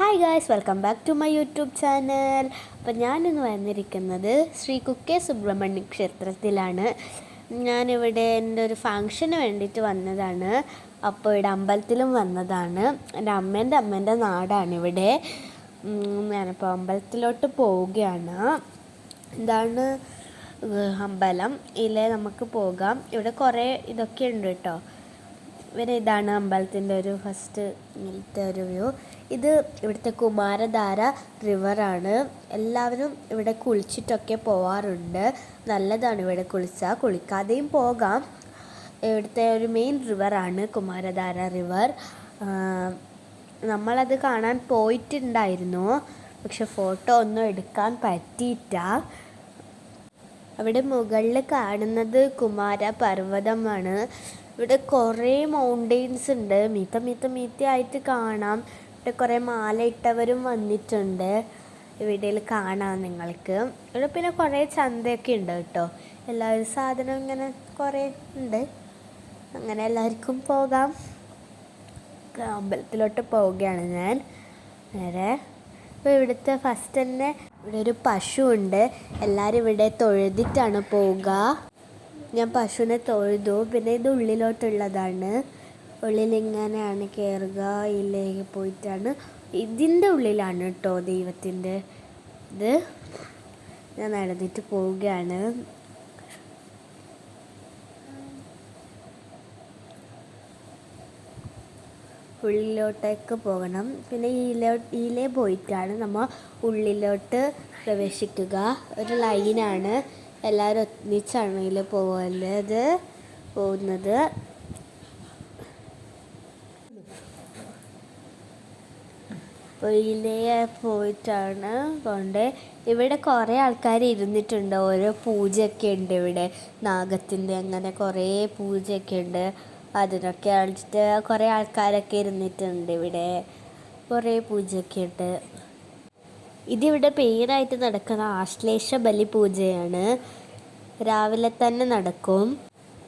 Hi guys, welcome back to my YouTube channel. അപ്പോൾ ഞാനിന്ന് വന്നിരിക്കുന്നത് ശ്രീ കുക്കെ സുബ്രഹ്മണ്യ ക്ഷേത്രത്തിലാണ്. ഞാനിവിടെ എൻ്റെ ഒരു ഫങ്ഷന് വേണ്ടിയിട്ട് വന്നതാണ്. അപ്പോൾ ഇവിടെ അമ്പലത്തിലും വന്നതാണ്. എൻ്റെ അമ്മേൻ്റെ നാടാണിവിടെ. ഞാനിപ്പോൾ അമ്പലത്തിലോട്ട് പോവുകയാണ്. ഇതാണ് അമ്പലം. ഇതിലെ നമുക്ക് പോകാം. ഇവിടെ കുറേ ഇതൊക്കെ ഉണ്ട് കേട്ടോ. ഇതാണ് അമ്പലത്തിൻ്റെ ഒരു ഫസ്റ്റ് ഇങ്ങനത്തെ ഒരു വ്യൂ. ഇത് ഇവിടുത്തെ കുമാരധാര റിവറാണ്. എല്ലാവരും ഇവിടെ കുളിച്ചിട്ടൊക്കെ പോവാറുണ്ട്. നല്ലതാണ് ഇവിടെ കുളിക്കാതെയും പോകാം. ഇവിടുത്തെ ഒരു മെയിൻ റിവറാണ് കുമാരധാര റിവർ. നമ്മളത് കാണാൻ പോയിട്ടുണ്ടായിരുന്നു, പക്ഷെ ഫോട്ടോ ഒന്നും എടുക്കാൻ പറ്റിയില്ല. അവിടെ മുകളിൽ കാണുന്നത് കുമാര പർവ്വതമാണ്. ഇവിടെ കുറേ മൗണ്ടെയ്ൻസ് ഉണ്ട്. മീത്ത കാണാം. ഇവിടെ കുറേ മാലയിട്ടവരും വന്നിട്ടുണ്ട്. വീഡിയോയിൽ കാണാം നിങ്ങൾക്ക്. ഇവിടെ പിന്നെ കുറേ ചന്തയൊക്കെ ഉണ്ട് കേട്ടോ. എല്ലാവരും സാധനം ഇങ്ങനെ കുറേ ഉണ്ട്. അങ്ങനെ എല്ലാവർക്കും പോകാം. അമ്പലത്തിലോട്ട് പോവുകയാണ് ഞാൻ നേരെ. ഇപ്പോൾ ഇവിടുത്തെ ഫസ്റ്റ് തന്നെ ഇവിടെ ഒരു പശു ഉണ്ട്. എല്ലാവരും ഇവിടെ തൊഴുതിട്ടാണ് പോവുക. ഞാൻ പശുവിനെ തൊഴുതു. പിന്നെ ഇത് ഉള്ളിലോട്ടുള്ളതാണ്. ഉള്ളിലിങ്ങനെയാണ് കയറുക. ഇതിലേക്ക് പോയിട്ടാണ്, ഇതിൻ്റെ ഉള്ളിലാണ് കേട്ടോ ദൈവത്തിൻ്റെ ഇത്. ഞാൻ നടന്നിട്ട് പോവുകയാണ്. ഉള്ളിലോട്ടേക്ക് പോകണം. പിന്നെ ഇതിലേ പോയിട്ടാണ് നമ്മൾ ഉള്ളിലോട്ട് പ്രവേശിക്കുക. ഒരു ലൈനാണ്. എല്ലാവരും ഒന്നിച്ചാണ് ഇതിൽ പോകുന്നത്. ഇതിലേ പോയിട്ടാണ് ഇവിടെ കുറേ ആൾക്കാർ ഇരുന്നിട്ടുണ്ട്. ഓരോ പൂജയൊക്കെ ഉണ്ട് ഇവിടെ. നാഗത്തിൻ്റെ അങ്ങനെ കുറേ പൂജയൊക്കെ ഉണ്ട്. അതിനൊക്കെ അടിച്ചിട്ട് കുറേ ആൾക്കാരൊക്കെ ഇരുന്നിട്ടുണ്ട്. ഇവിടെ കുറേ പൂജയൊക്കെ ഉണ്ട്. ഇതിവിടെ മെയിനായിട്ട് നടക്കുന്ന ആശ്ലേഷ ബലി പൂജയാണ്. രാവിലെ തന്നെ നടക്കും.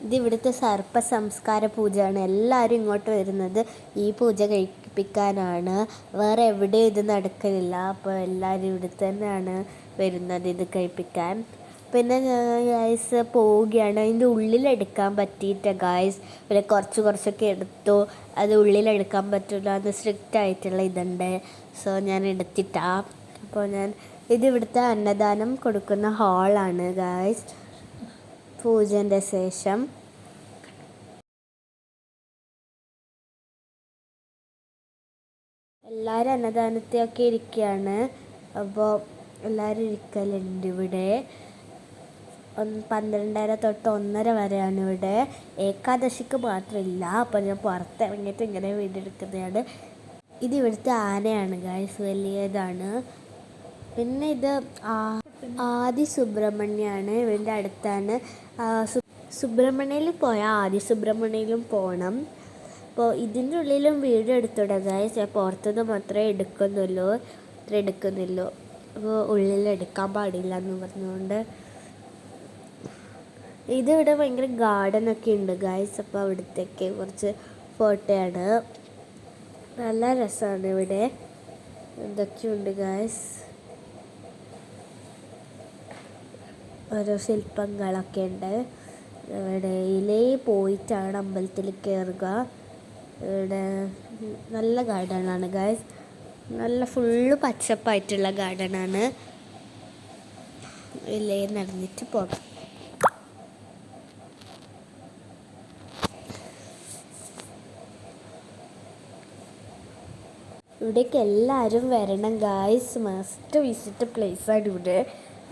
ഇതിവിടുത്തെ സർപ്പ സംസ്കാര പൂജയാണ്. എല്ലാവരും ഇങ്ങോട്ട് വരുന്നത് ഈ പൂജ കഴിപ്പിക്കാനാണ്. വേറെ എവിടെയും ഇത് നടക്കലില്ല. അപ്പോൾ എല്ലാവരും ഇവിടെ തന്നെയാണ് വരുന്നത് ഇത് കഴിപ്പിക്കാൻ. പിന്നെ ഗായ്സ് പോവുകയാണ്. അതിൻ്റെ ഉള്ളിലെടുക്കാൻ പറ്റിയിട്ട് ഗായ്സ് പിന്നെ കുറച്ചൊക്കെ എടുത്തു. അത് ഉള്ളിലെടുക്കാൻ പറ്റില്ല എന്ന് സ്ട്രിക്റ്റ് ആയിട്ടുള്ള ഇതുണ്ട്. സോ ഞാൻ എടുത്തിട്ടാ. അപ്പോൾ ഇതിവിടുത്തെ അന്നദാനം കൊടുക്കുന്ന ഹാളാണ് ഗായ്സ്. പൂജൻ്റെ ശേഷം എല്ലാവരും അന്നദാനത്തെയൊക്കെ ഇരിക്കുകയാണ്. അപ്പോൾ എല്ലാവരും ഇരിക്കലുണ്ട് ഇവിടെ. 12:30 തൊട്ട് 1:30 വരെയാണ് ഇവിടെ. ഏകാദശിക്ക് മാത്രമില്ല. അപ്പോൾ ഞാൻ പുറത്തിറങ്ങിയിട്ട് ഇങ്ങനെ വീഡിയോ എടുക്കുന്നതാണ്. ഇത് ഇവിടുത്തെ ആനയാണ് ഗായ്സ്, വലിയതാണ്. പിന്നെ ഇത് ആദി സുബ്രഹ്മണ്യമാണ്. ഇവൻ്റെ അടുത്താണ്. സുബ്രഹ്മണ്യയിൽ പോയാൽ ആദി സുബ്രഹ്മണ്യയിലും പോകണം. അപ്പോൾ ഇതിൻ്റെ ഉള്ളിലും വീഡിയോ എടുത്തോടെ ഗായ്സ്. ഞാൻ പുറത്തുനിന്ന് മാത്രമേ എടുക്കുന്നില്ലോ. അപ്പോൾ ഉള്ളിലെടുക്കാൻ പാടില്ല എന്ന് പറഞ്ഞുകൊണ്ട്. ഇതിവിടെ ഭയങ്കര ഗാർഡനൊക്കെ ഉണ്ട് ഗായ്സ്. അപ്പോൾ അവിടുത്തേക്ക് കുറച്ച് ഫോട്ടോയാണ്. നല്ല രസമാണ് ഇവിടെ. എന്തൊക്കെയുണ്ട് ഗായ്സ്. ഓരോ ശില്പങ്ങളൊക്കെ ഉണ്ട്. ഇവിടെ പോയിട്ടാണ് അമ്പലത്തിൽ കയറുക. ഇവിടെ നല്ല ഗാർഡനാണ് ഗായ്സ്. നല്ല ഫുള്ള് പച്ചപ്പായിട്ടുള്ള ഗാർഡനാണ്. നടന്നിട്ട് പോകാം. ഇവിടേക്ക് എല്ലാവരും വരണം ഗായ്സ്. മസ്റ്റ് വിസിറ്റ് പ്ലേസാണ് ഇവിടെ.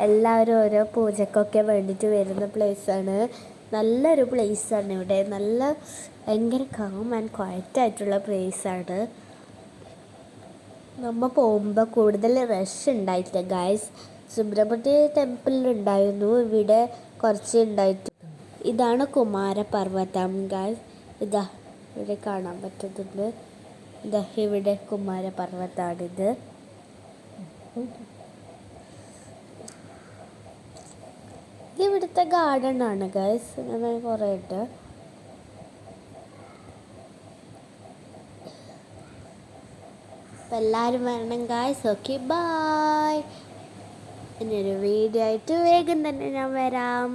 എല്ലാവരും ഓരോ പൂജക്കൊക്കെ വേണ്ടിയിട്ട് വരുന്ന പ്ലേസാണ്. നല്ലൊരു പ്ലേസാണ് ഇവിടെ. ഭയങ്കര കാം ആൻഡ് ക്വയറ്റായിട്ടുള്ള പ്ലേസാണ്. നമ്മൾ പോകുമ്പോൾ കൂടുതൽ റഷ് ഉണ്ടായിട്ടില്ല ഗായ്സ്. സുബ്രഹ്മണ്യ ടെമ്പിളിലുണ്ടായിരുന്നു, ഇവിടെ കുറച്ച് ഉണ്ടായിട്ട്. ഇതാണ് കുമാരപർവ്വതം ഗായ്സ്. ഇവിടെ കാണാൻ പറ്റുന്നുണ്ട്. ഇവിടെ കുമാരപർവ്വതമാണിത്. ഇവിടുത്തെ ഗാർഡനാണ് ഗൈസ്. അങ്ങനെ കുറേ ഉണ്ട്. അപ്പം എല്ലാവരും വരണം ഗായ്സ്. Okay bye. ഇനിയൊരു വീഡിയോ ആയിട്ട് വേഗം തന്നെ ഞാൻ വരാം.